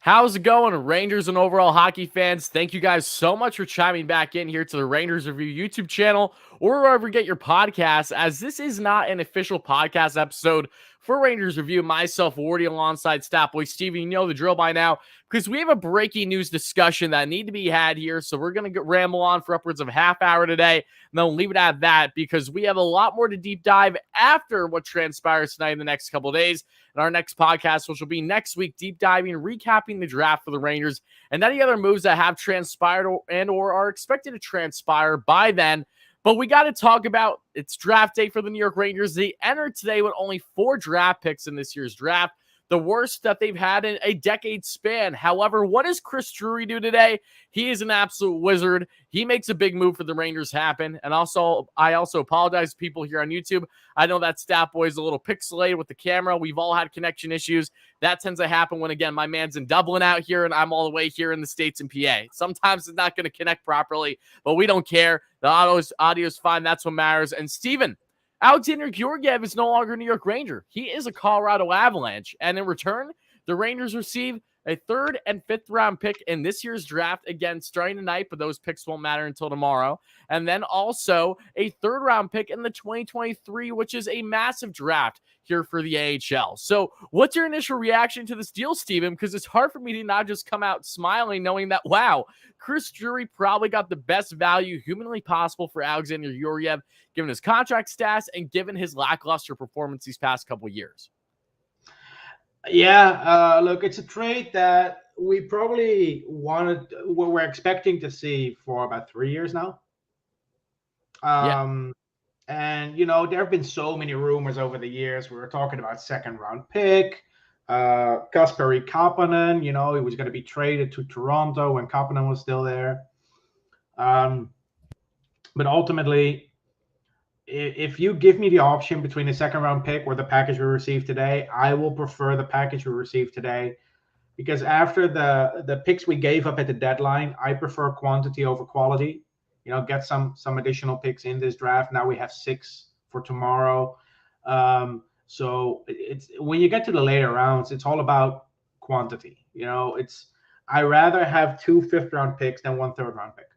How's it going, Rangers and overall hockey fans? Thank you guys so much for chiming back in here to the Rangers Review YouTube channel or wherever you get your podcasts, as this is not an official podcast episode for Rangers Review. Myself, Wardy, alongside Statboy Stevie. You know the drill by now, because we have a breaking news discussion that need to be had here. So we're going to ramble on for upwards of a half hour today, and then we'll leave it at that because we have a lot more to deep dive after what transpires tonight in the next couple of days. In our next podcast, which will be next week, deep diving, recapping the draft for the Rangers and any other moves that have transpired or are expected to transpire by then. But we got to talk about it's draft day for the New York Rangers. They entered today with only 4 draft picks in this year's draft, the worst that they've had in a decade span. However, what does Chris Drury do today? He is an absolute wizard. He makes a big move for the Rangers happen. And also, I also apologize to people here on YouTube. I know that Statboy is a little pixelated with the camera. We've all had connection issues. That tends to happen when, again, my man's in Dublin out here and I'm all the way here in the States in PA. Sometimes it's not going to connect properly, but we don't care. The audio is fine. That's what matters. And Steven, Alexander Georgiev is no longer a New York Ranger. He is a Colorado Avalanche. And in return, the Rangers receive a 3rd and 5th round pick in this year's draft, again, starting tonight, but those picks won't matter until tomorrow. And then also a 3rd round pick in the 2023, which is a massive draft here for the AHL. So what's your initial reaction to this deal, Steven? Because it's hard for me to not just come out smiling, knowing that, wow, Chris Drury probably got the best value humanly possible for Alexander Georgiev, given his contract status and given his lackluster performance these past couple years. Yeah, look, it's a trade that we probably we're expecting to see for about 3 years now. And, you know, there have been so many rumors over the years. We were talking about 2nd round pick, Kasperi Kapanen, you know, he was going to be traded to Toronto when Kapanen was still there. But ultimately, if you give me the option between the 2nd round pick or the package we received today, I will prefer the package we received today, because after the picks we gave up at the deadline, I prefer quantity over quality. You know, get some additional picks in this draft. Now we have 6 for tomorrow. So it's when you get to the later rounds, it's all about quantity. You know, I rather have 2 5th round picks than 1 3rd round pick.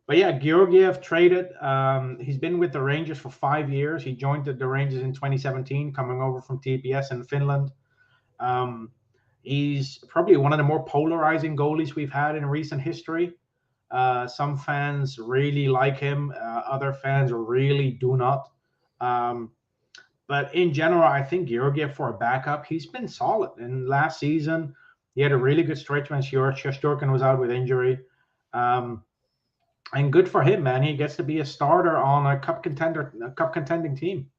But yeah, Georgiev traded. He's been with the Rangers for 5 years. He joined the Rangers in 2017, coming over from TPS in Finland. He's probably one of the more polarizing goalies we've had in recent history. Some fans really like him. Other fans really do not. But in general, I think Georgiev, for a backup, he's been solid. And last season, he had a really good stretch when Shesterkin was out with injury. And good for him, man. He gets to be a starter on a cup contending team.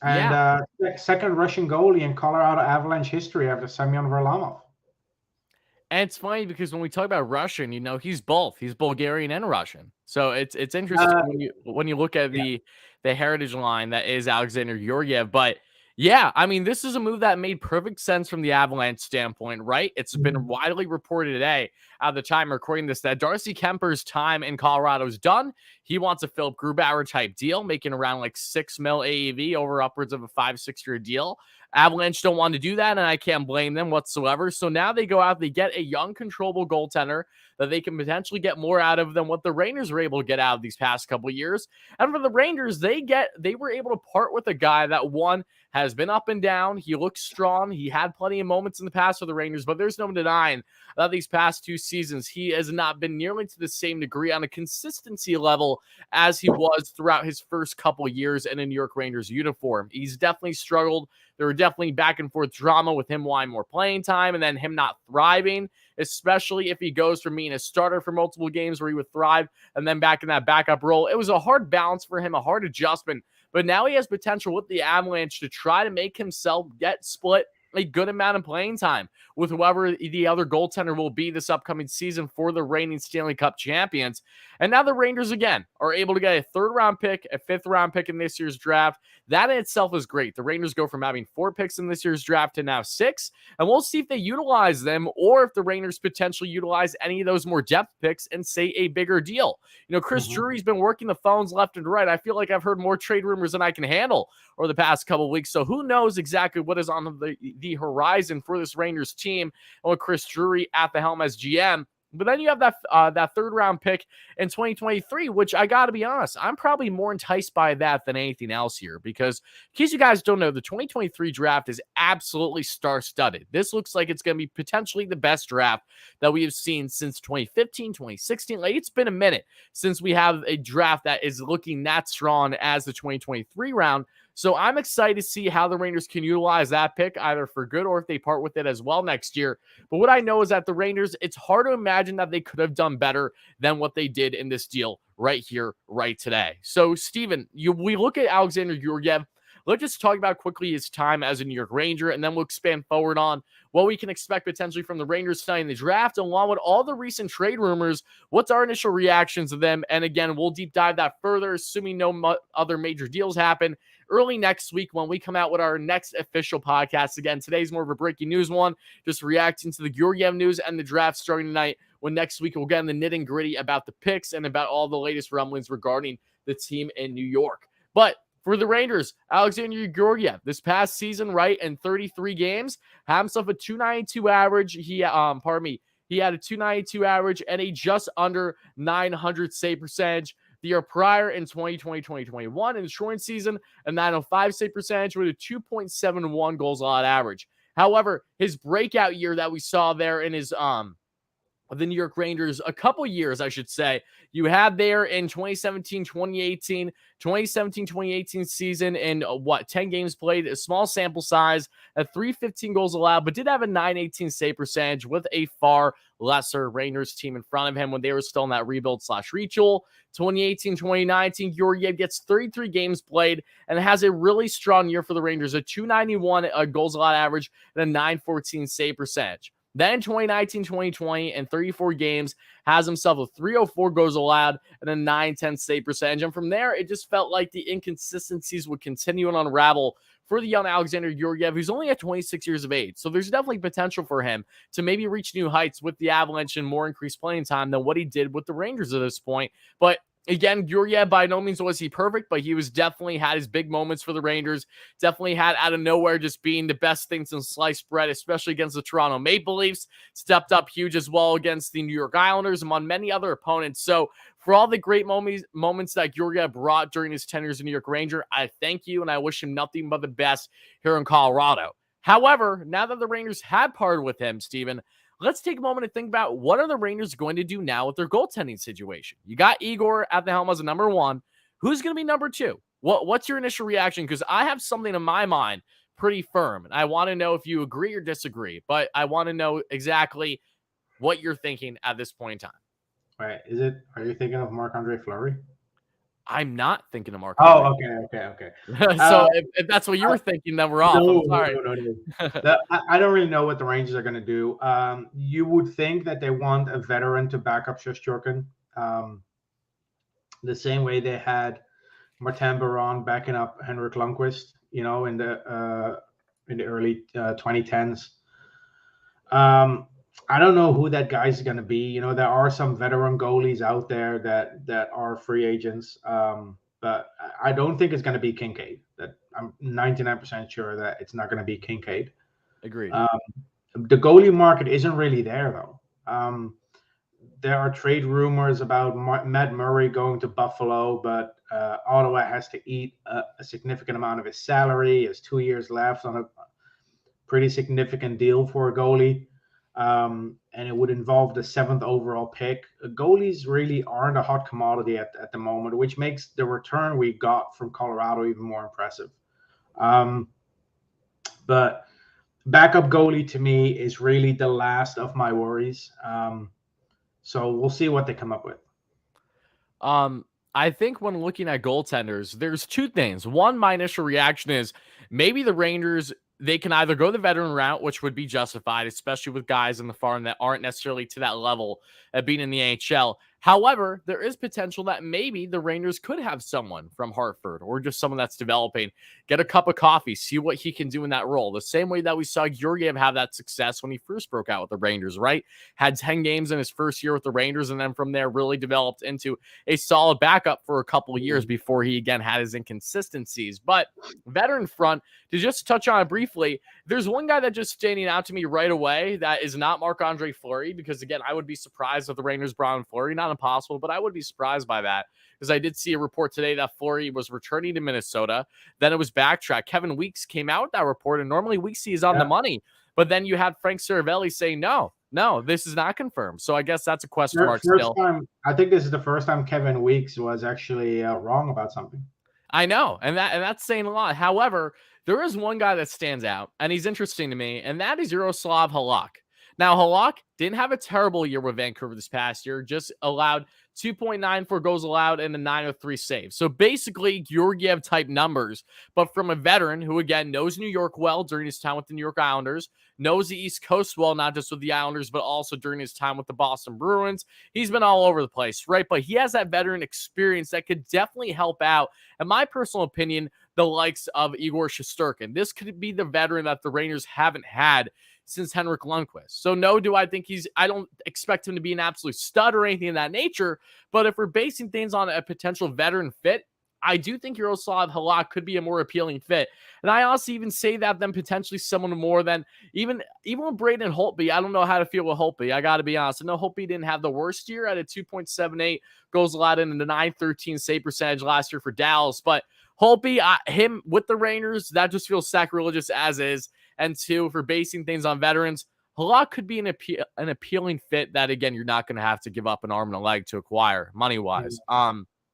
And 2nd Russian goalie in Colorado Avalanche history after Semyon Varlamov. And it's funny because when we talk about Russian, you know, he's both. He's Bulgarian and Russian. So it's interesting when you look at the heritage line that is Alexander Georgiev. But yeah, I mean, this is a move that made perfect sense from the Avalanche standpoint, right? It's been widely reported today at the time recording this that Darcy Kemper's time in Colorado is done. He wants a Philip Grubauer type deal, making around like $6 million AAV over upwards of a 5-6 year deal. Avalanche don't want to do that, and I can't blame them whatsoever. So now they go out, they get a young, controllable goaltender that they can potentially get more out of than what the Rangers were able to get out of these past couple of years. And for the Rangers, they were able to part with a guy that, one, has been up and down. He looks strong. He had plenty of moments in the past for the Rangers, but there's no denying that these past 2 seasons, he has not been nearly to the same degree on a consistency level as he was throughout his first couple of years in a New York Rangers uniform. He's definitely struggled. There were definitely back and forth drama with him wanting more playing time and then him not thriving, especially if he goes from being a starter for multiple games where he would thrive and then back in that backup role. It was a hard balance for him, a hard adjustment, but now he has potential with the Avalanche to try to make himself get split a good amount of playing time with whoever the other goaltender will be this upcoming season for the reigning Stanley Cup champions. And now the Rangers, again, are able to get a 3rd round pick, a 5th round pick in this year's draft. That in itself is great. The Rangers go from having 4 picks in this year's draft to now 6, and we'll see if they utilize them or if the Rangers potentially utilize any of those more depth picks and say a bigger deal. You know, Chris Drury's been working the phones left and right. I feel like I've heard more trade rumors than I can handle over the past couple of weeks, so who knows exactly what is on the horizon for this Rangers team, and with Chris Drury at the helm as GM. But then you have that third round pick in 2023, which I got to be honest, I'm probably more enticed by that than anything else here, because in case you guys don't know, the 2023 draft is absolutely star-studded. This looks like it's going to be potentially the best draft that we have seen since 2015, 2016. Like, it's been a minute since we have a draft that is looking that strong as the 2023 round. So I'm excited to see how the Rangers can utilize that pick, either for good or if they part with it as well next year. But what I know is that the Rangers, it's hard to imagine that they could have done better than what they did in this deal right here, right today. So, Steven, we look at Alexander Georgiev. Let's just talk about quickly his time as a New York Ranger, and then we'll expand forward on what we can expect potentially from the Rangers tonight in the draft, along with all the recent trade rumors. What's our initial reactions to them? And again, we'll deep dive that further, assuming no other major deals happen, early next week when we come out with our next official podcast. Again, today's more of a breaking news one, just reacting to the Georgiev news and the draft starting tonight, when next week we'll get in the nitty gritty about the picks and about all the latest rumblings regarding the team in New York. But for the Rangers, Alexander Georgiev, this past season, right, in 33 games, had himself a .292 average. He had a .292 average and a just under .900 save percentage. The year prior in 2020-2021, in the shortened season, a .905 save percentage with a 2.71 goals allowed average. However, his breakout year that we saw there in his the New York Rangers, a couple years, I should say, you had there in 2017-2018 season, in 10 games played, a small sample size, at 315 goals allowed, but did have a .918 save percentage with a far lesser Rangers team in front of him when they were still in that rebuild/retool. 2018-2019, Georgiev gets 33 games played and has a really strong year for the Rangers, a .291 goals allowed average and a .914 save percentage. Then 2019-2020 and 34 games has himself a .304 goals allowed and a .910 save percentage. And from there, it just felt like the inconsistencies would continue and unravel for the young Alexander Georgiev, who's only at 26 years of age. So there's definitely potential for him to maybe reach new heights with the Avalanche and more increased playing time than what he did with the Rangers at this point. But again, Georgiev, by no means was he perfect, but he was definitely had his big moments for the Rangers. Definitely had out of nowhere just being the best thing since sliced bread, especially against the Toronto Maple Leafs. Stepped up huge as well against the New York Islanders, among many other opponents. So for all the great moments that Georgiev brought during his tenure as a New York Ranger, I thank you and I wish him nothing but the best here in Colorado. However, now that the Rangers had parted with him, Steven, let's take a moment to think about what are the Rangers going to do now with their goaltending situation. You got Igor at the helm as a number one. Who's going to be number two? What's your initial reaction? Because I have something in my mind pretty firm, and I want to know if you agree or disagree, but I want to know exactly what you're thinking at this point in time. Right. Are you thinking of Marc-Andre Fleury? I'm not thinking of Mark. Oh, okay. So if that's what you were thinking, then we're off. No, I'm sorry. No. I don't really know what the Rangers are going to do. You would think that they want a veteran to back up Shesterkin, the same way they had Martin Baron backing up Henrik Lundqvist, in the early 2010s. I don't know who that guy's going to be. There are some veteran goalies out there that are free agents, but I don't think it's going to be Kincaid. That I'm 99% sure that it's not going to be Kincaid. Agreed. The goalie market isn't really there, though. There are trade rumors about Matt Murray going to Buffalo, but Ottawa has to eat a significant amount of his salary. He has 2 years left on a pretty significant deal for a goalie. And it would involve the 7th overall pick. Goalies really aren't a hot commodity at the moment, which makes the return we got from Colorado even more impressive. But backup goalie to me is really the last of my worries. So we'll see what they come up with. I think when looking at goaltenders, there's two things. One, my initial reaction is maybe the Rangers, they can either go the veteran route, which would be justified, especially with guys in the farm that aren't necessarily to that level of being in the NHL. However, there is potential that maybe the Rangers could have someone from Hartford or just someone that's developing, get a cup of coffee, see what he can do in that role. The same way that we saw Georgiev have that success when he first broke out with the Rangers, right? Had 10 games in his first year with the Rangers, and then from there really developed into a solid backup for a couple of years before he again had his inconsistencies. But veteran front, to just touch on it briefly, there's one guy that just standing out to me right away that is not Marc-Andre Fleury, because again, I would be surprised if the Rangers brought in Fleury. Not impossible, but I would be surprised by that, because I did see a report today that Fleury was returning to Minnesota. Then it was backtracked. Kevin Weeks came out with that report, and normally Weeks is on the money, but then you had Frank Saravelli saying no, this is not confirmed. So I guess that's a question mark still. I think this is the first time Kevin Weeks was actually wrong about something. I know, and that's saying a lot. However, there is one guy that stands out, and he's interesting to me, and that is Yaroslav Halak. Now, Halak didn't have a terrible year with Vancouver this past year, just allowed 2.94 goals allowed and a 903 save. So basically, Georgiev type numbers, but from a veteran who, again, knows New York well during his time with the New York Islanders, knows the East Coast well, not just with the Islanders, but also during his time with the Boston Bruins. He's been all over the place, right? But he has that veteran experience that could definitely help out, in my personal opinion, the likes of Igor Shesterkin. This could be the veteran that the Rangers haven't had since Henrik Lundqvist. So no, do I think I don't expect him to be an absolute stud or anything of that nature, but if we're basing things on a potential veteran fit, I do think Yaroslav Halak could be a more appealing fit. And I also even say that then potentially someone more than even with Braden Holtby. I don't know how to feel with Holtby. I got to be honest. I know Holtby didn't have the worst year at a 2.78 goals allowed in the 913 save percentage last year for Dallas, but Holtby, him with the Rangers, that just feels sacrilegious as is. And two, for basing things on veterans, Halak could be an appealing fit that, again, you're not going to have to give up an arm and a leg to acquire money-wise.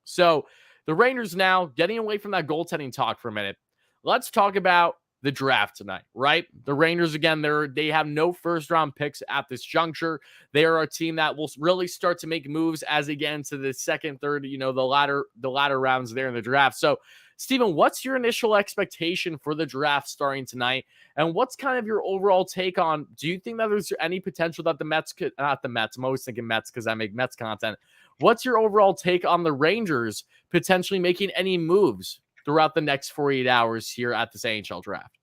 So the Rangers now, getting away from that goaltending talk for a minute, let's talk about the draft tonight, right? The Rangers, again, they have no first-round picks at this juncture. They are a team that will really start to make moves as they get into the second, third, the latter rounds there in the draft. So, Steven, what's your initial expectation for the draft starting tonight? And what's kind of your overall take on, do you think that there's any potential that the Mets could, not the Mets, I'm always thinking Mets because I make Mets content. What's your overall take on the Rangers potentially making any moves throughout the next 48 hours here at this NHL draft?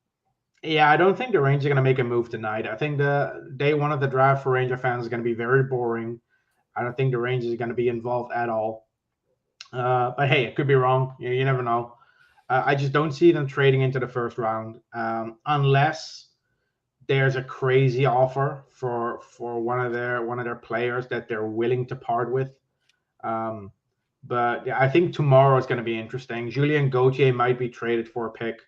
Yeah, I don't think the Rangers are going to make a move tonight. I think the day one of the draft for Ranger fans is going to be very boring. I don't think the Rangers are going to be involved at all. But hey, it could be wrong. You never know. I just don't see them trading into the first round unless there's a crazy offer for one of their players that they're willing to part with. But yeah, I think tomorrow is going to be interesting. Julien Gauthier might be traded for a pick.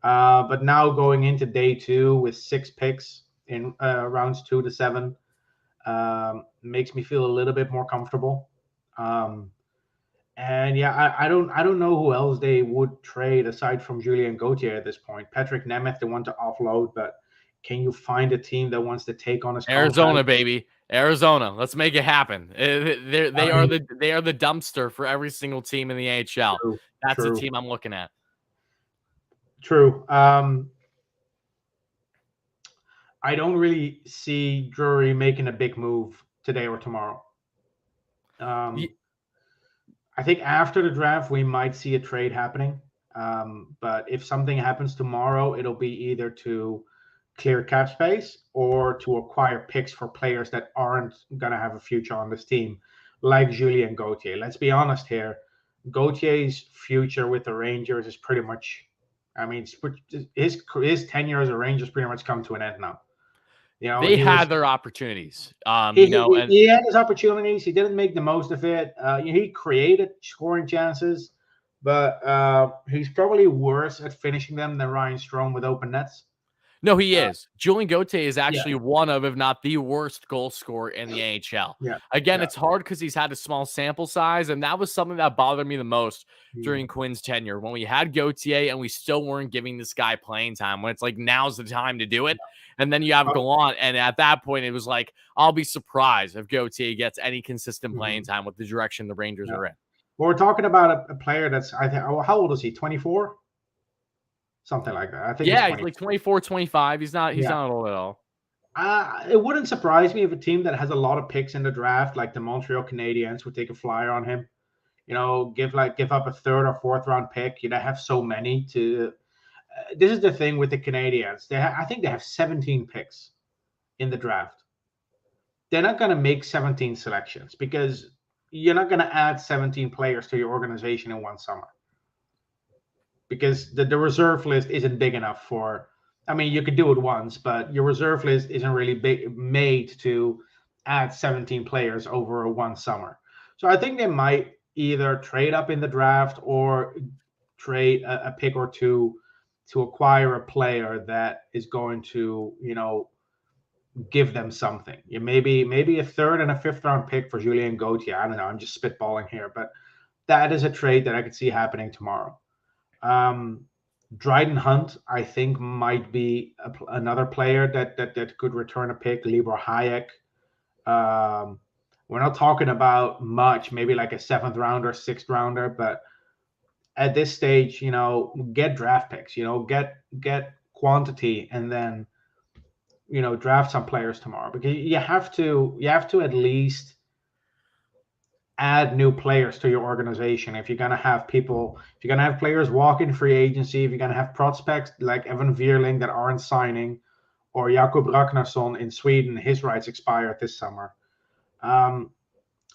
But now going into day two with 6 picks in rounds 2 to 7 makes me feel a little bit more comfortable. And yeah, I don't know who else they would trade aside from Julien Gauthier at this point. Patrick Nemeth, they want to offload, but can you find a team that wants to take on his Arizona, contract? baby. Arizona. Let's make it happen. They are the dumpster for every single team in the AHL. That's the team I'm looking at. True. I don't really see Drury making a big move today or tomorrow. I think after the draft, we might see a trade happening. But if something happens tomorrow, it'll be either to clear cap space or to acquire picks for players that aren't going to have a future on this team, like Julien Gauthier. Let's be honest here. Gauthier's future with the Rangers is pretty much, I mean, his tenure as a Rangers pretty much come to an end now. They had their opportunities. He had his opportunities. He didn't make the most of it. He created scoring chances, but he's probably worse at finishing them than Ryan Strome with open nets. No, he is. Julien Gauthier is actually one of, if not the worst goal scorer in the AHL. Again, it's hard because he's had a small sample size, and that was something that bothered me the most during Quinn's tenure. When we had Gauthier and we still weren't giving this guy playing time, when it's like, now's the time to do it. And then you have Gallant, and at that point, it was like, I'll be surprised if Gauthier gets any consistent playing time with the direction the Rangers are in. Well, we're talking about a player that's, I think, how old is he? 24? Something like that. I think he's like 24, 25. He's not old at all. It wouldn't surprise me if a team that has a lot of picks in the draft, like the Montreal Canadiens, would take a flyer on him. Give up a third or fourth round pick. Have so many to. This is the thing with the Canadiens. I think they have 17 picks in the draft. They're not going to make 17 selections because you're not going to add 17 players to your organization in one summer. Because the reserve list isn't big enough for. I mean, you could do it once, but your reserve list isn't really made to add 17 players over one summer. So I think they might either trade up in the draft or trade a pick or two to acquire a player that is going to, give them something. Maybe a third and a fifth round pick for Julien Gauthier. I don't know. I'm just spitballing here, but that is a trade that I could see happening tomorrow. Dryden Hunt, I think, might be another player that could return a pick. Libor Hayek. We're not talking about much, maybe like a 7th rounder, 6th rounder, but at this stage, get draft picks, get quantity, and then draft some players tomorrow, because you have to at least add new players to your organization if you're going to have players walk in free agency, if you're going to have prospects like Evan Vierling that aren't signing, or Jakob Ragnarsson in Sweden, his rights expire this summer.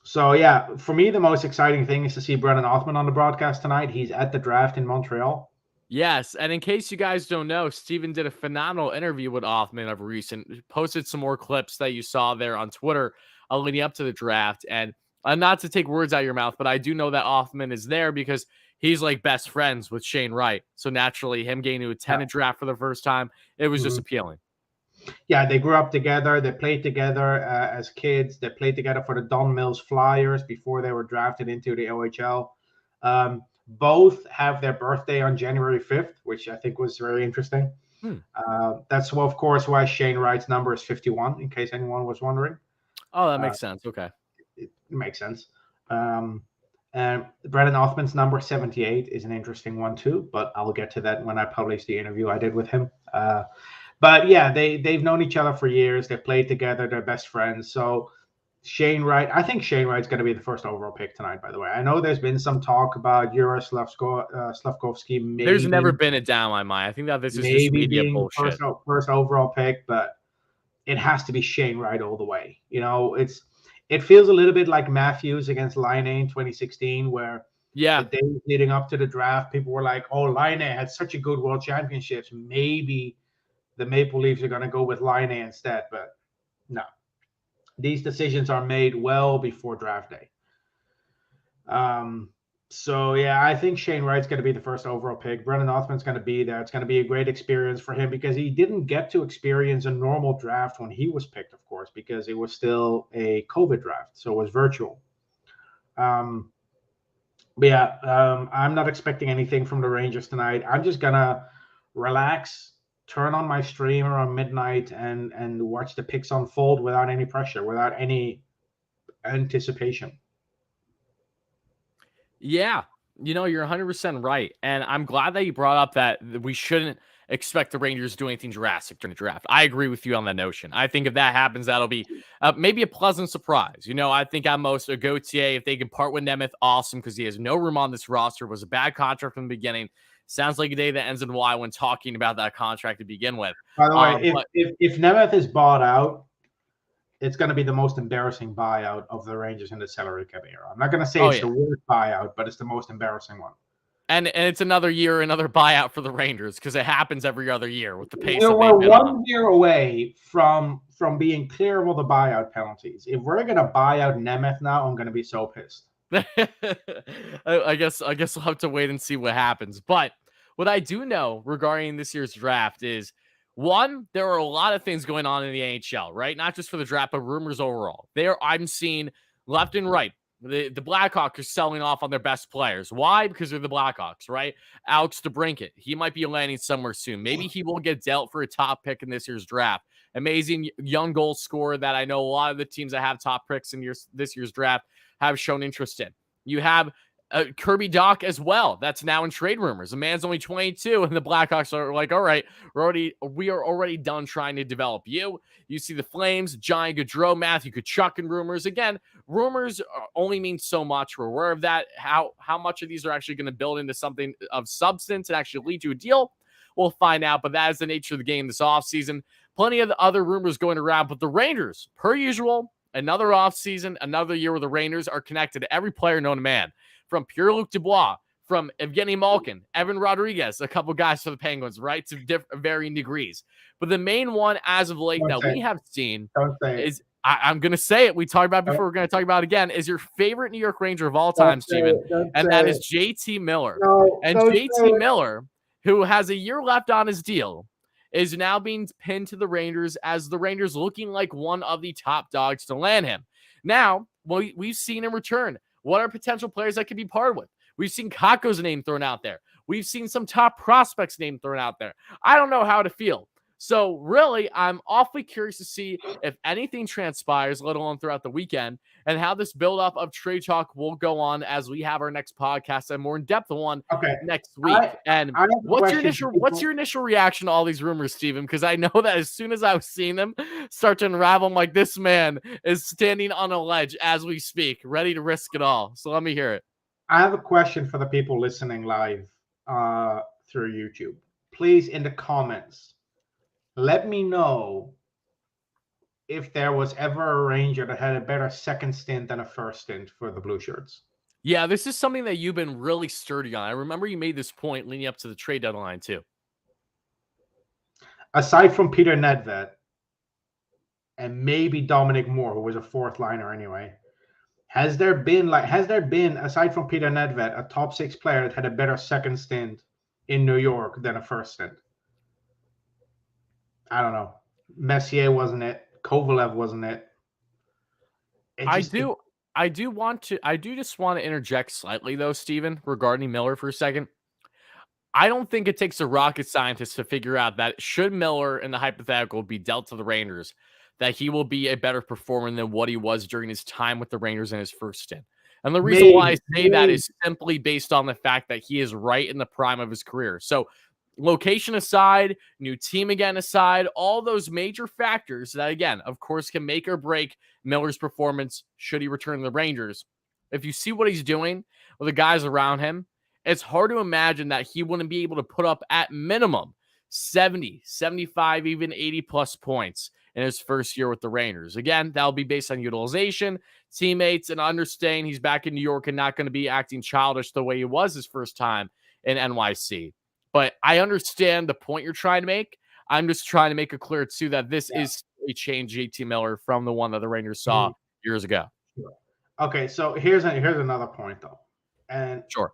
So yeah, for me, the most exciting thing is to see Brennan Othmann on the broadcast tonight. He's at the draft in Montreal. Yes, and in case you guys don't know, Steven did a phenomenal interview with Othmann of recent, posted some more clips that you saw there on Twitter leading up to the draft. And not to take words out of your mouth, but I do know that Othmann is there because he's like best friends with Shane Wright. So naturally, him getting to attend a draft for the first time, it was just appealing. Yeah, they grew up together. They played together as kids. They played together for the Don Mills Flyers before they were drafted into the OHL. Both have their birthday on January 5th, which I think was very interesting. That's, well, of course, why Shane Wright's number is 51, in case anyone was wondering. Oh, that makes sense. Okay. It makes sense. And Brennan Othmann's number 78 is an interesting one too, but I'll get to that when I publish the interview I did with him. But yeah, they've known each other for years. They played together. They're best friends. So Shane Wright, I think Shane Wright's going to be the first overall pick tonight, by the way. I know there's been some talk about Yura Slavkovsky. There's never been a doubt in my mind. I think that this is just media bullshit. First overall pick, but it has to be Shane Wright all the way. It feels a little bit like Matthews against Laine in 2016, where the days leading up to the draft, people were like, oh, Laine had such a good world championships. Maybe the Maple Leafs are going to go with Laine instead, but no. These decisions are made well before draft day. So, yeah, I think Shane Wright's going to be the first overall pick. Brennan Othmann's going to be there. It's going to be a great experience for him because he didn't get to experience a normal draft when he was picked, of course, because it was still a COVID draft, so it was virtual. I'm not expecting anything from the Rangers tonight. I'm just going to relax, turn on my stream around midnight and watch the picks unfold without any pressure, without any anticipation. Yeah, you're 100% right. And I'm glad that you brought up that we shouldn't expect the Rangers to do anything drastic during the draft. I agree with you on that notion. I think if that happens, that'll be maybe a pleasant surprise. I think at most a Gauthier, if they can part with Nemeth, awesome, because he has no room on this roster. It was a bad contract from the beginning. Sounds like a day that ends in Y when talking about that contract to begin with. By the way, if Nemeth is bought out, it's going to be the most embarrassing buyout of the Rangers in the salary cap era. I'm not going to say it's the worst buyout, but it's the most embarrassing one. And it's another year, another buyout for the Rangers, because it happens every other year with the pace. We're 1 year away from being clear of all the buyout penalties. If we're going to buy out Nemeth now, I'm going to be so pissed. I guess we'll have to wait and see what happens. But what I do know regarding this year's draft is, one, there are a lot of things going on in the NHL, right? Not just for the draft, but rumors overall. I'm seeing left and right. The Blackhawks are selling off on their best players. Why? Because they're the Blackhawks, right? Alex DeBrincat, he might be landing somewhere soon. Maybe he will get dealt for a top pick in this year's draft. Amazing young goal scorer that I know a lot of the teams that have top picks in this year's draft have shown interest in. You have Kirby Doc as well. That's now in trade rumors. The man's only 22, and the Blackhawks are like, all right, we are already done trying to develop you. You see the Flames, Johnny Gaudreau, Matthew Tkachuk in rumors. Again, rumors only mean so much. We're aware of that. How much of these are actually going to build into something of substance and actually lead to a deal, we'll find out. But that is the nature of the game this offseason. Plenty of the other rumors going around, but the Rangers, per usual, another offseason, another year where the Rangers are connected to every player known to man. From Pierre-Luc Dubois, from Evgeny Malkin, Evan Rodriguez, a couple guys for the Penguins, right? To varying degrees. But the main one as of late that we have seen is, I'm going to say it, we talked about before, we're going to talk about it again, is your favorite New York Ranger of all time, Steven, and that is JT Miller. And JT Miller, who has a year left on his deal, is now being pinned to the Rangers as the Rangers looking like one of the top dogs to land him. Now, we've seen him return. What are potential players that could be part with? We've seen Kakko's name thrown out there. We've seen some top prospects name thrown out there. I don't know how to feel. So really, I'm awfully curious to see if anything transpires, let alone throughout the weekend, and how this build-up of trade talk will go on as we have our next podcast and more in-depth one next week. What's your initial reaction to all these rumors, Steven? Because I know that as soon as I've seen them start to unravel, I'm like, this man is standing on a ledge as we speak, ready to risk it all. So let me hear it. I have a question for the people listening live through YouTube. Please, in the comments, let me know if there was ever a Ranger that had a better second stint than a first stint for the Blue Shirts. Yeah, this is something that you've been really sturdy on. I remember you made this point leading up to the trade deadline too. Aside from Peter Nedved and maybe Dominic Moore, who was a fourth liner anyway, has there been, aside from Peter Nedved, a top six player that had a better second stint in New York than a first stint? I don't know. Messier wasn't it. Kovalev wasn't it. I do just want to interject slightly though, Steven, regarding Miller for a second. I don't think it takes a rocket scientist to figure out that should Miller in the hypothetical be dealt to the Rangers, that he will be a better performer than what he was during his time with the Rangers in his first stint. And the reason why I say that is simply based on the fact that he is right in the prime of his career. So location aside, new team again aside, all those major factors that, again, of course, can make or break Miller's performance should he return to the Rangers. If you see what he's doing with the guys around him, it's hard to imagine that he wouldn't be able to put up at minimum 70, 75, even 80-plus points in his first year with the Rangers. Again, that'll be based on utilization, teammates, and understanding he's back in New York and not going to be acting childish the way he was his first time in NYC. But I understand the point you're trying to make. I'm just trying to make it clear, too, that this is a change JT Miller from the one that the Rangers saw years ago. Sure. Okay, so here's another point, though. And sure.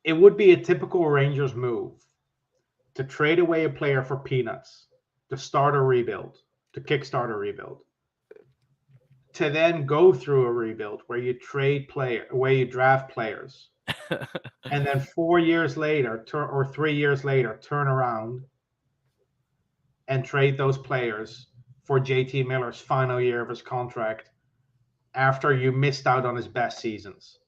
It would be a typical Rangers move to trade away a player for peanuts, to start a rebuild, to kickstart a rebuild, to then go through a rebuild where you draft players, and then 4 years later or 3 years later, turn around and trade those players for JT Miller's final year of his contract after you missed out on his best seasons.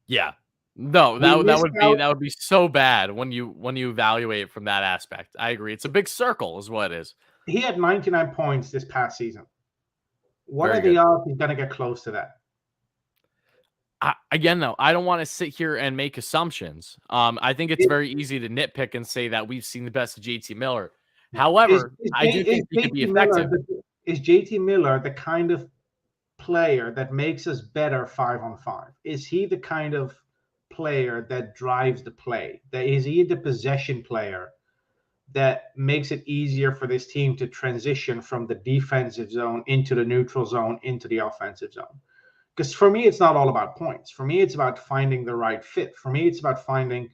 Yeah. No, that would be so bad when you evaluate it from that aspect. I agree. It's a big circle is what it is. He had 99 points this past season. What are the odds he's going to get close to that? Again, though, I don't want to sit here and make assumptions. I think it's very easy to nitpick and say that we've seen the best of JT Miller. However, I do think he could be effective. Is JT Miller the kind of player that makes us better 5-on-5? Is he the kind of player that drives the play? Is he the possession player that makes it easier for this team to transition from the defensive zone into the neutral zone into the offensive zone? Because for me, it's not all about points. For me, it's about finding the right fit. For me, it's about finding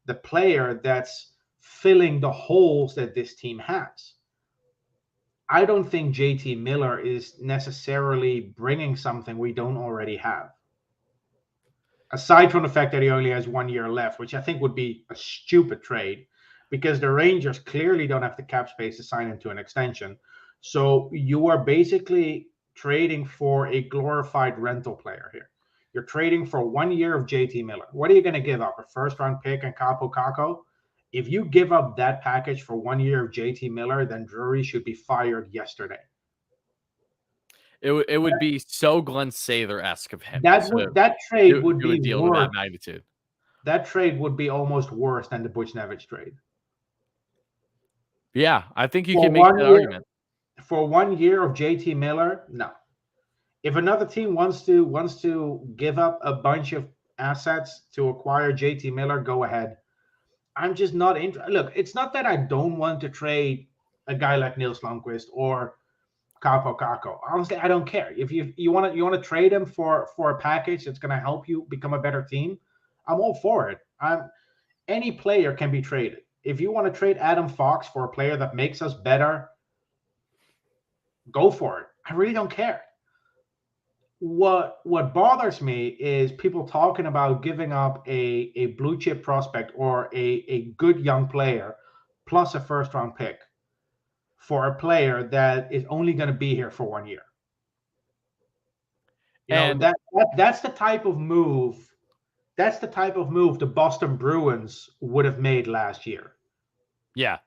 the player that's filling the holes that this team has. I don't think JT Miller is necessarily bringing something we don't already have. Aside from the fact that he only has 1 year left, which I think would be a stupid trade because the Rangers clearly don't have the cap space to sign him to an extension. So you are basically trading for a glorified rental player here. You're trading for 1 year of JT Miller. What are you going to give up? A first-round pick and Capo Caco? If you give up that package for 1 year of JT Miller, then Drury should be fired yesterday. It would be so Glenn Sather-esque of him. That trade would be deal worse. To that magnitude. That trade would be almost worse than the Buchnevich trade. Yeah, I think you can make that argument. For 1 year of JT Miller, no. If another team wants to give up a bunch of assets to acquire JT Miller, go ahead. I'm just not interested. Look, it's not that I don't want to trade a guy like Nils Lundqvist or Capo Caco. Honestly, I don't care. If you want to trade him for a package that's going to help you become a better team, I'm all for it. Any player can be traded. If you want to trade Adam Fox for a player that makes us better, go for it. I really don't care. What bothers me is people talking about giving up a blue chip prospect or a good young player plus a first round pick for a player that is only going to be here for 1 year. That's the type of move. That's the type of move the Boston Bruins would have made last year. Yeah.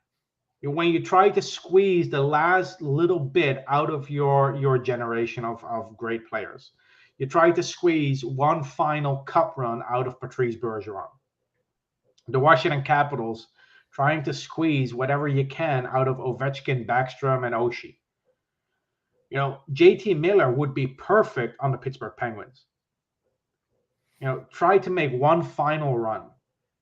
When you try to squeeze the last little bit out of your generation of great players, you try to squeeze one final cup run out of Patrice Bergeron. The Washington Capitals trying to squeeze whatever you can out of Ovechkin, Backstrom, and Oshie. JT Miller would be perfect on the Pittsburgh Penguins. Try to make one final run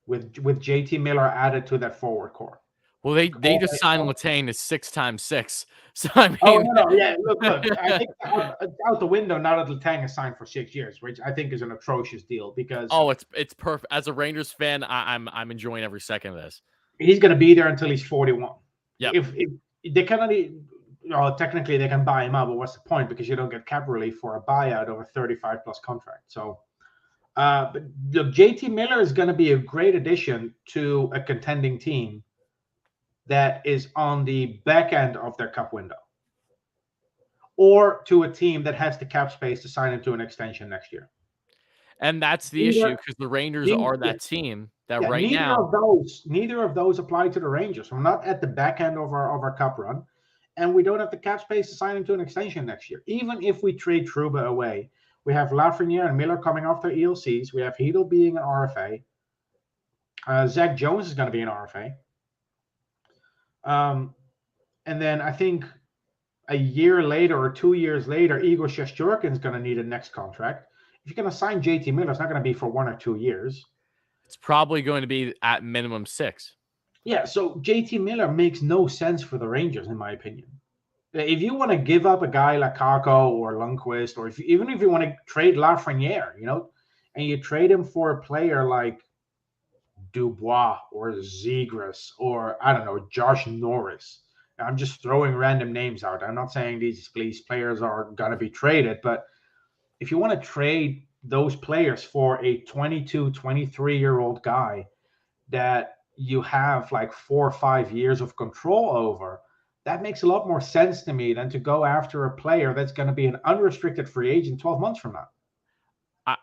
with JT Miller added to that forward core. Well, they just signed Letang as 6x6. So I mean, yeah. Look. I think out the window now that Letang is signed for 6 years, which I think is an atrocious deal because it's perfect. As a Rangers fan, I'm enjoying every second of this. He's going to be there until he's 41. Yeah. If they can only, technically they can buy him out, but what's the point? Because you don't get cap relief for a buyout of a 35 plus contract. So, but look, JT Miller is going to be a great addition to a contending team that is on the back end of their cup window, or to a team that has the cap space to sign him to an extension next year. And that's the issue, because the Rangers are that team that right now. Neither of those apply to the Rangers. We're not at the back end of our cup run, and we don't have the cap space to sign him to an extension next year. Even if we trade Trouba away, we have Lafreniere and Miller coming off their ELCs. We have Hedel being an RFA. Zach Jones is going to be an RFA. And then I think a year later or 2 years later, Igor Shesterkin is going to need a next contract. If you're going to sign JT Miller, it's not going to be for 1 or 2 years. It's probably going to be at minimum 6. Yeah, so JT Miller makes no sense for the Rangers, in my opinion. If you want to give up a guy like Kakko or Lundqvist, or even if you want to trade Lafreniere, and you trade him for a player like Dubois or Zegras or, I don't know, Josh Norris. I'm just throwing random names out. I'm not saying these players are going to be traded, but if you want to trade those players for a 22, 23-year-old guy that you have like 4 or 5 years of control over, that makes a lot more sense to me than to go after a player that's going to be an unrestricted free agent 12 months from now.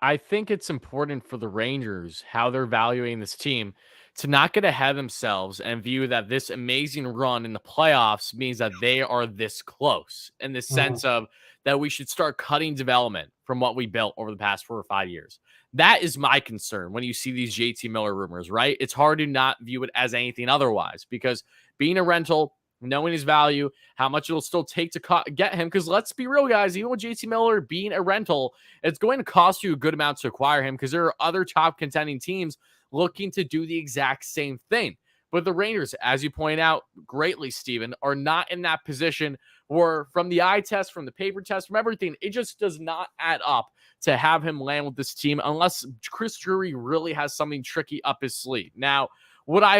I think it's important for the Rangers, how they're valuing this team, to not get ahead of themselves and view that this amazing run in the playoffs means that they are this close, in the sense of that we should start cutting development from what we built over the past 4 or 5 years. That is my concern when you see these JT Miller rumors, right? It's hard to not view it as anything otherwise, because being a rental, knowing his value, how much it'll still take to get him. Because let's be real, guys, even with JT Miller being a rental, it's going to cost you a good amount to acquire him, because there are other top contending teams looking to do the exact same thing. But the Rangers, as you point out greatly, Steven, are not in that position where, from the eye test, from the paper test, from everything, it just does not add up to have him land with this team unless Chris Drury really has something tricky up his sleeve. Now, would I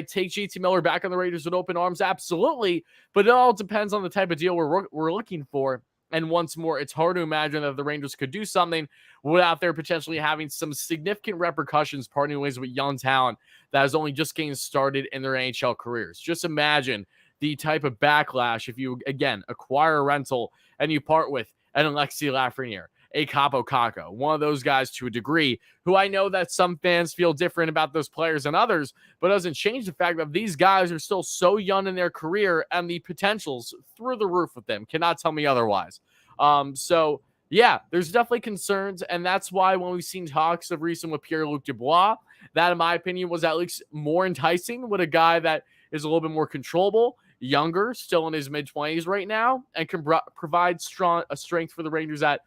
take JT Miller back on the Raiders with open arms? Absolutely. But it all depends on the type of deal we're looking for. And once more, it's hard to imagine that the Rangers could do something without there potentially having some significant repercussions, parting ways with young talent that is only just getting started in their NHL careers. Just imagine the type of backlash if you, again, acquire a rental and you part with an Alexis Lafreniere, a Capo Caco, one of those guys to a degree, who I know that some fans feel different about those players than others, but doesn't change the fact that these guys are still so young in their career and the potential's through the roof with them. Cannot tell me otherwise. So yeah, there's definitely concerns, and that's why when we've seen talks of recent with Pierre-Luc Dubois, that in my opinion was at least more enticing with a guy that is a little bit more controllable, younger, still in his mid-20s right now, and can provide strength for the Rangers at,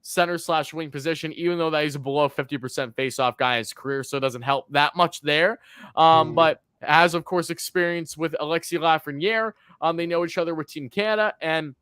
center/wing position, even though that he's a below 50% face-off guy in his career, so it doesn't help that much there. But has, of course, experience with Alexis Lafreniere. They know each other with Team Canada, and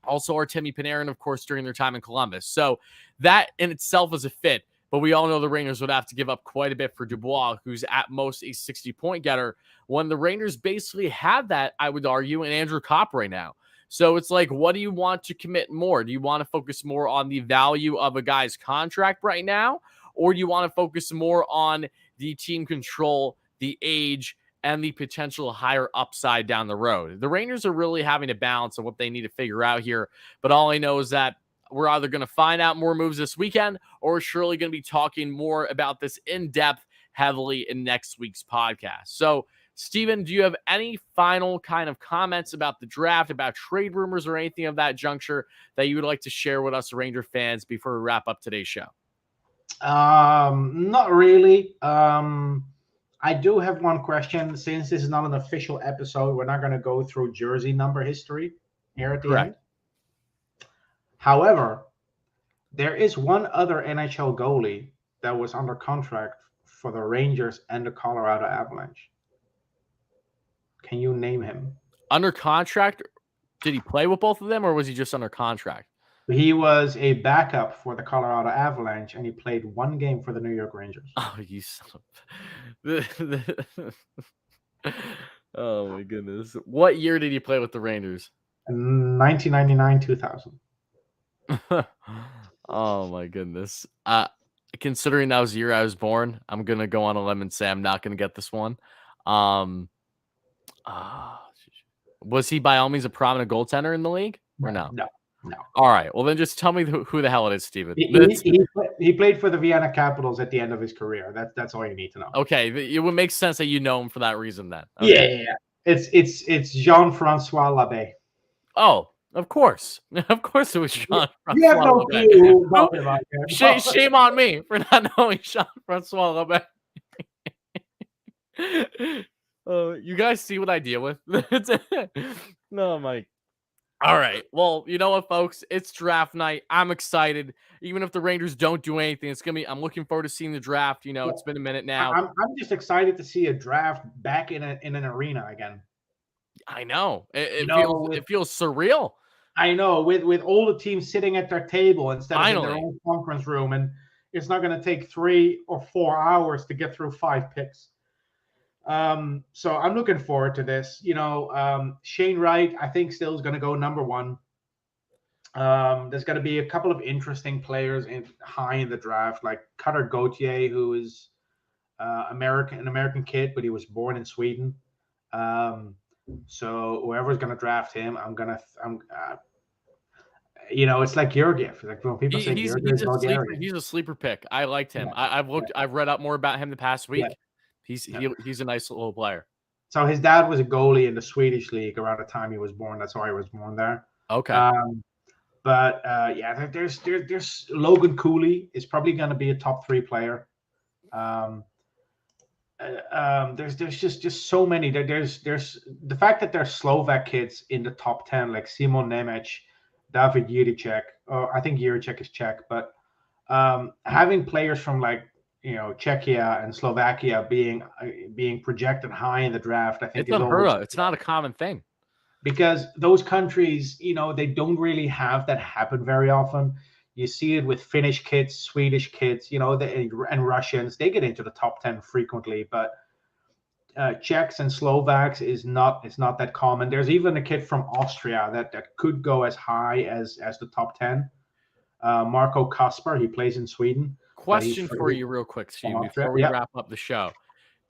also Artemi Panarin, of course, during their time in Columbus. So that in itself is a fit. But we all know the Rangers would have to give up quite a bit for Dubois, who's at most a 60-point getter, when the Rangers basically have that, I would argue, in Andrew Kopp right now. So it's like, what do you want to commit more? Do you want to focus more on the value of a guy's contract right now? Or do you want to focus more on the team control, the age, and the potential higher upside down the road? The Rangers are really having a balance of what they need to figure out here. But all I know is that we're either going to find out more moves this weekend, or we're surely going to be talking more about this in depth heavily in next week's podcast. So, Steven, do you have any final kind of comments about the draft, about trade rumors, or anything of that juncture that you would like to share with us Ranger fans before we wrap up today's show? Not really. I do have one question. Since this is not an official episode, we're not going to go through jersey number history here at the end. However, there is one other NHL goalie that was under contract for the Rangers and the Colorado Avalanche. Can you name him? Under contract? Did he play with both of them, or was he just under contract? He was a backup for the Colorado Avalanche, and he played one game for the New York Rangers. Oh, you son of... Oh, my goodness. What year did he play with the Rangers? 1999-2000. Oh, my goodness. Considering that was the year I was born, I'm going to go on a limb and say I'm not going to get this one. Was he by all means a prominent goaltender in the league, or no? No. All right. Well, then just tell me who the hell it is, Steven. He played for the Vienna Capitals at the end of his career. That's all you need to know. Okay, it would make sense that you know him for that reason then. Okay. Yeah. It's Jean-Francois Labbé. Oh, of course. Of course it was Jean-Francois You have no clue about him. Shame on me for not knowing Jean-Francois Labbé. You guys see what I deal with? No, Mike. All right. Well, you know what, folks? It's draft night. I'm excited. Even if the Rangers don't do anything, it's gonna be. I'm looking forward to seeing the draft. It's been a minute now. I'm just excited to see a draft back in an arena again. I know. It feels surreal. I know, with all the teams sitting at their table instead of in their own conference room, and it's not going to take 3 or 4 hours to get through 5 picks. So I'm looking forward to this. Shane Wright, I think, still is going to go number 1. There's going to be a couple of interesting players high in the draft, like Cutter Gauthier, who is an American kid, but he was born in Sweden. So whoever's going to draft him, it's like Georgiev. Like when people say he's a sleeper pick. I liked him. Yeah. I've read up more about him the past week. Yeah. He's a nice little player. So his dad was a goalie in the Swedish league around the time he was born. That's why he was born there. Okay. There's Logan Cooley is probably going to be a top 3 player. There's just so many. There's the fact that there's Slovak kids in the top 10, like Simon Nemec, David Jiricek. I think Jiricek is Czech, but having players from like Czechia and Slovakia being projected high in the draft, I think it's unheard of. It's not a common thing because those countries, they don't really have that happen very often. You see it with Finnish kids, Swedish kids, and Russians. They get into the top 10 frequently, but Czechs and Slovaks is not that common. There's even a kid from Austria that could go as high as the top 10. Marco Kasper, he plays in Sweden. Question for you real quick, Steve, before we wrap up the show.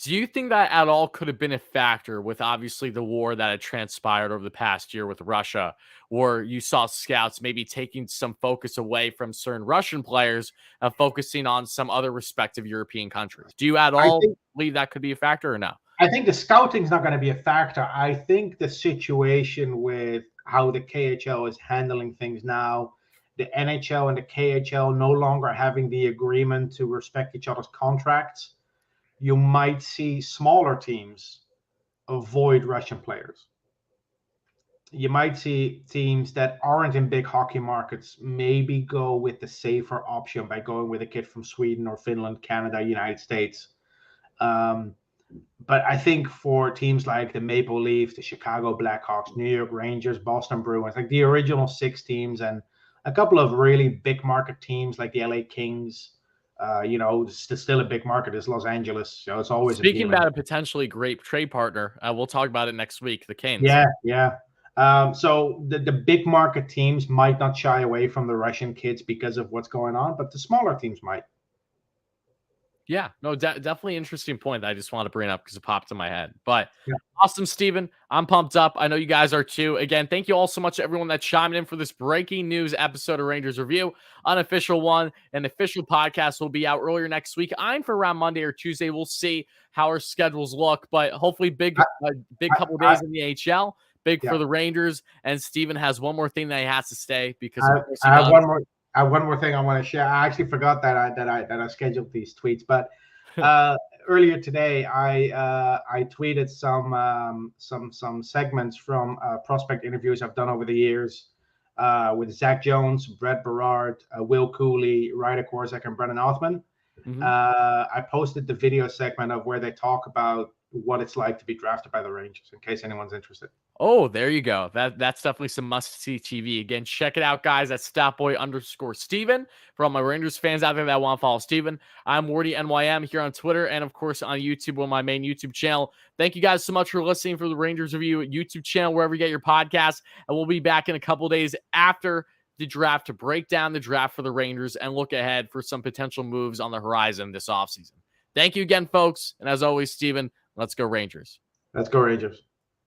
Do you think that at all could have been a factor with obviously the war that had transpired over the past year with Russia, where you saw scouts maybe taking some focus away from certain Russian players and focusing on some other respective European countries? Do you at I all think believe that could be a factor or no? I think the scouting is not going to be a factor. I think the situation with how the KHL is handling things now, the NHL and the KHL no longer having the agreement to respect each other's contracts, you might see smaller teams avoid Russian players. You might see teams that aren't in big hockey markets maybe go with the safer option by going with a kid from Sweden or Finland, Canada, United States. Um, but I think for teams like the Maple Leafs, the Chicago Blackhawks, New York Rangers, Boston Bruins, like the original 6 teams, and a couple of really big market teams like the LA Kings, it's still a big market is Los Angeles, so it's always Speaking appealing. about a potentially great trade partner, we'll talk about it next week. The Canes. Yeah, yeah. So the big market teams might not shy away from the Russian kids because of what's going on, but the smaller teams might. Yeah, no, definitely interesting point that I just want to bring up because it popped in my head. But Yeah. awesome, Steven. I'm pumped up. I know you guys are too. Again, thank you all so much to everyone that chimed in for this breaking news episode of Rangers Review. Unofficial one. An official podcast will be out earlier next week. I'm for around Monday or Tuesday. We'll see how our schedules look, but hopefully big couple days in the AHL. Big for the Rangers. And Steven has one more thing that he has to say because of course he I have does. one more thing I want to share. I actually forgot that I scheduled these tweets, but earlier today I tweeted some segments from prospect interviews I've done over the years with Zach Jones, Brett Berard, Will Cooley, Ryder Korczak, and Brennan Othman. Mhm. I posted the video segment of where they talk about what it's like to be drafted by the Rangers, in case anyone's interested. Oh, there you go. That's definitely some must-see TV. Again, check it out, guys, at Statboy_Steven. For all my Rangers fans out there that want to follow Steven, I'm Wardy NYM here on Twitter and, of course, on YouTube on my main YouTube channel. Thank you guys so much for listening for the Rangers Review YouTube channel, wherever you get your podcasts. And we'll be back in a couple days after the draft to break down the draft for the Rangers and look ahead for some potential moves on the horizon this offseason. Thank you again, folks. And as always, Steven, let's go Rangers. Let's go Rangers.